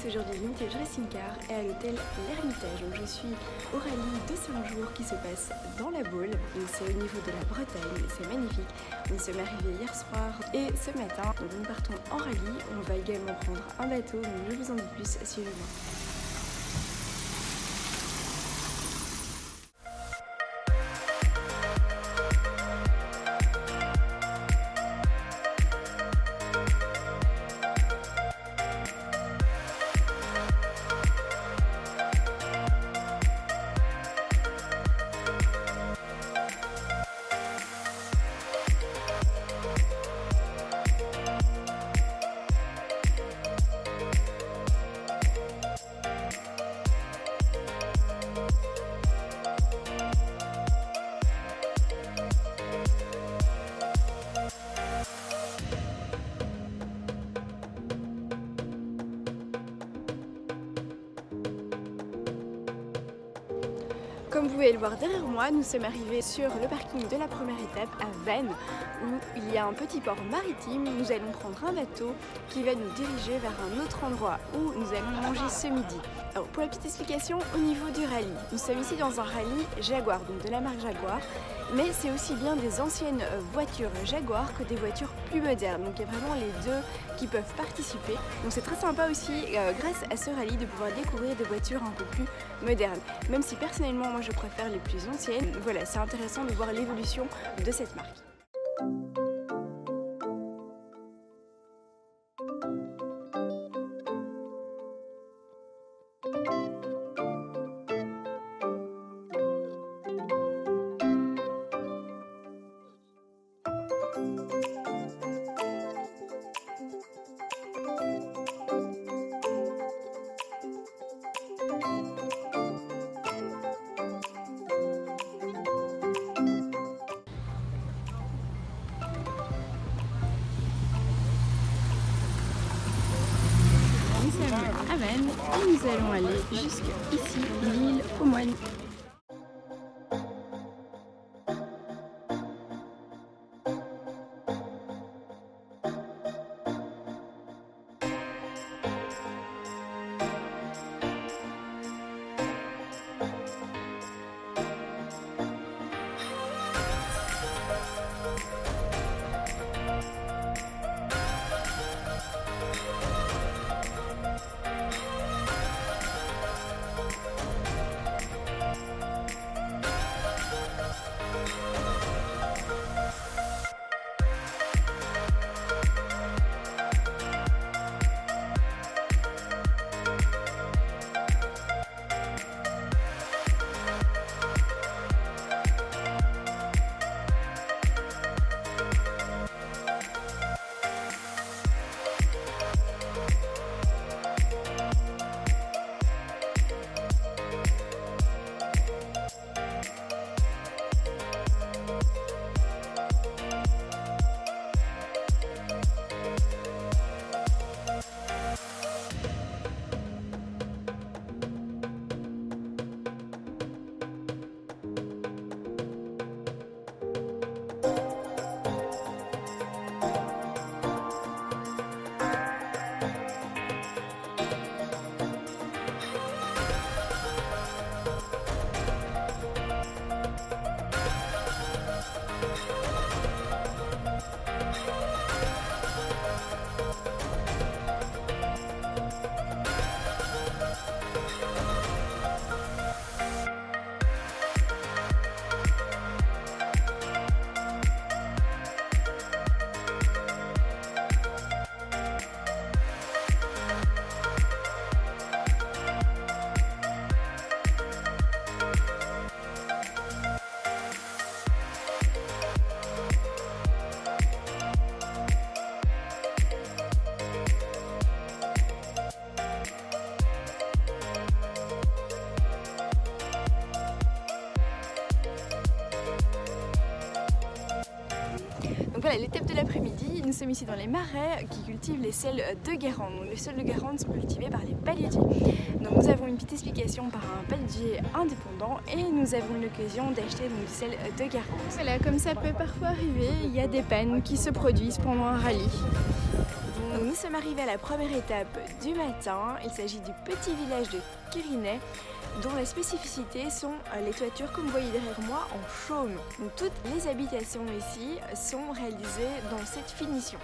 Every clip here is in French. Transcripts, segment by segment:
aujourd'hui Vintage Racing Car et à l'hôtel L'Ermitage. Donc je suis au rallye de 5 jours qui se passe dans la Baule. C'est au niveau de la Bretagne, c'est magnifique. Nous sommes arrivés hier soir et ce matin. Donc nous partons en rallye. On va également prendre un bateau, mais je vous en dis plus, suivez-moi. Comme vous pouvez le voir derrière moi, nous sommes arrivés sur le parking de la première étape à Vannes, où il y a un petit port maritime. Nous allons prendre un bateau qui va nous diriger vers un autre endroit où nous allons manger ce midi. Alors pour la petite explication, au niveau du rallye, nous sommes ici dans un rallye Jaguar, donc de la marque Jaguar, mais c'est aussi bien des anciennes voitures Jaguar que des voitures plus modernes. Donc il y a vraiment les deux qui peuvent participer. Donc c'est très sympa aussi, grâce à ce rallye, de pouvoir découvrir des voitures un peu plus modernes. Même si personnellement, moi je préfère les plus anciennes. Voilà, c'est intéressant de voir l'évolution de cette marque. À Vannes et nous allons aller jusqu'ici, l'île aux Moines. Donc voilà, l'étape de l'après-midi, nous sommes ici dans les marais qui cultivent les sels de Guérande. Donc, les sels de Guérande sont cultivés par les paludiers. Donc nous avons une petite explication par un paludier indépendant et nous avons l'occasion d'acheter du sel de Guérande. Voilà, comme ça peut parfois arriver, il y a des pannes qui se produisent pendant un rallye. Donc, nous sommes arrivés à la première étape du matin. Il s'agit du petit village de Kirinet, dont la spécificité sont les toitures, comme vous voyez derrière moi, en chaume. Donc, toutes les habitations ici sont réalisées dans cette finition.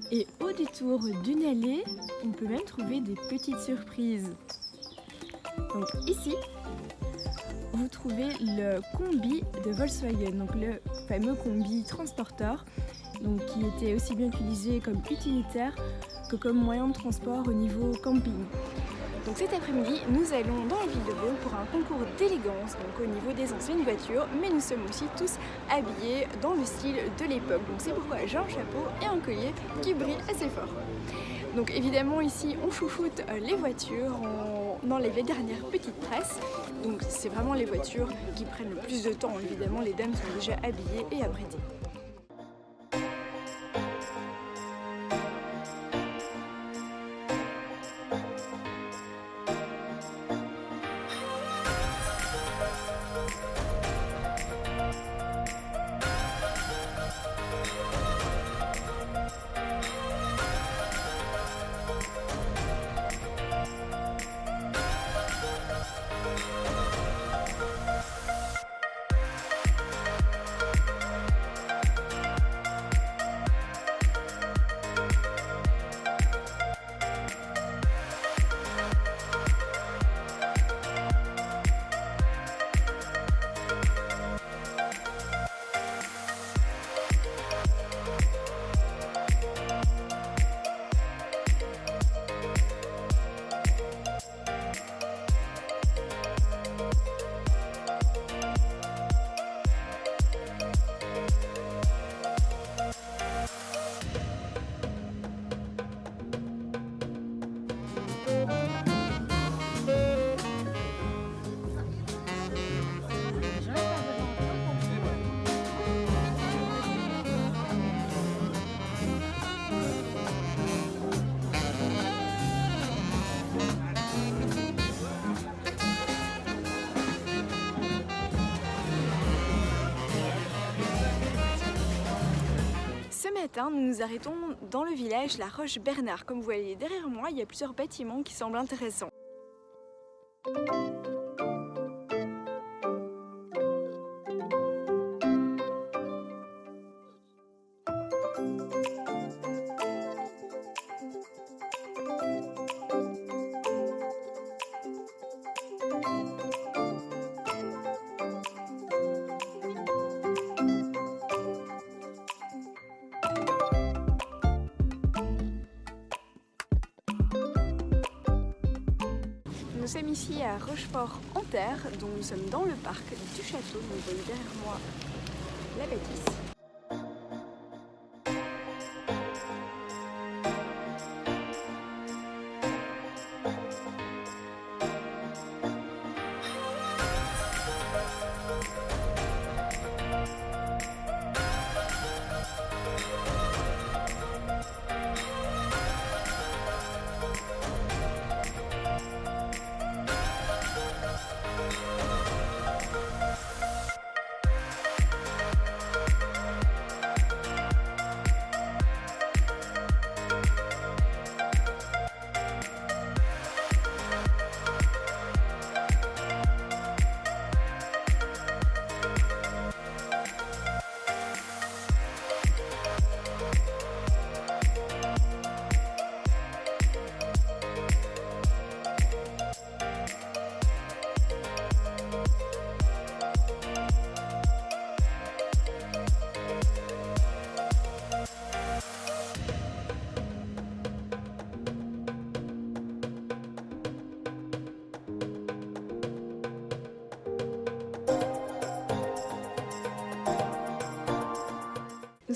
Et au détour d'une allée, on peut même trouver des petites surprises. Donc ici, vous trouvez le combi de Volkswagen, donc le fameux combi transporteur, donc qui était aussi bien utilisé comme utilitaire que comme moyen de transport au niveau camping. Donc cet après-midi, nous allons dans la ville de Beaune pour un concours d'élégance, donc au niveau des anciennes voitures, mais nous sommes aussi tous habillés dans le style de l'époque. Donc c'est pourquoi j'ai un chapeau et un collier qui brillent assez fort. Donc évidemment ici, on chouchoute les voitures, on enlève les dernières petites tresses. Donc c'est vraiment les voitures qui prennent le plus de temps. Évidemment, les dames sont déjà habillées et apprêtées. Nous nous arrêtons dans le village La Roche-Bernard. Comme vous voyez derrière moi, il y a plusieurs bâtiments qui semblent intéressants. Nous sommes ici à Rochefort-en-Terre, donc nous sommes dans le parc du château. Vous voyez derrière moi la bâtisse.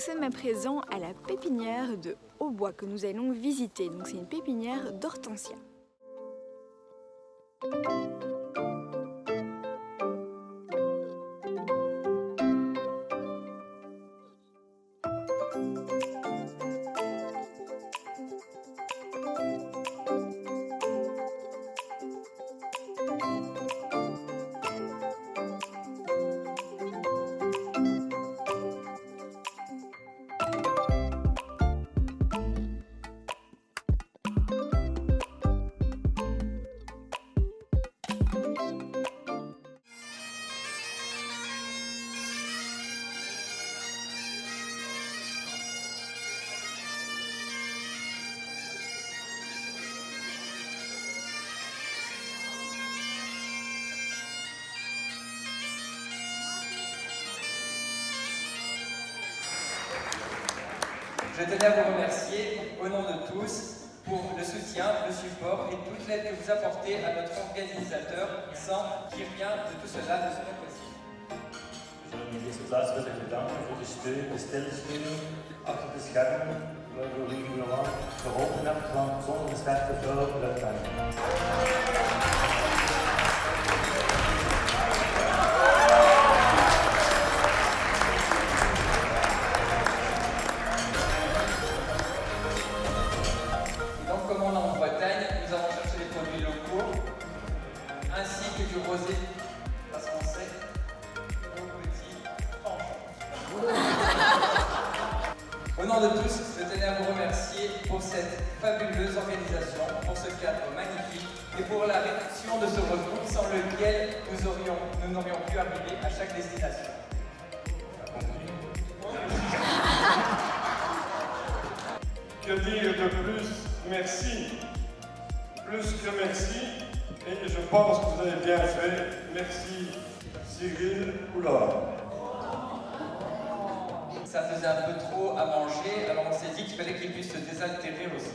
sommes à présent à la pépinière de Hautbois que nous allons visiter. Donc c'est une pépinière d'hortensia. Je tenais à vous remercier au nom de tous pour le soutien, le support et toute l'aide que vous apportez à notre organisateur, sans qui rien de tout cela ne serait possible. We zullen in deze plaats willen bedanken voor de steun, de stilsteun achter de schermen, waardoor u allemaal geholpen hebt, want zonder een sterke vrouw lukt dat niet. Ainsi que du rosé, parce qu'on sait nos petits penchants. Au nom de tous, je tenais à vous remercier pour cette fabuleuse organisation, pour ce cadre magnifique et pour la rédaction de ce recours sans lequel nous n'aurions pu arriver à chaque destination. Que dire de plus? Merci. Plus que merci. Et je pense que vous avez bien fait. Merci Cyril Coulard. Ça faisait un peu trop à manger, alors on s'est dit qu'il fallait qu'il puisse se désaltérer aussi.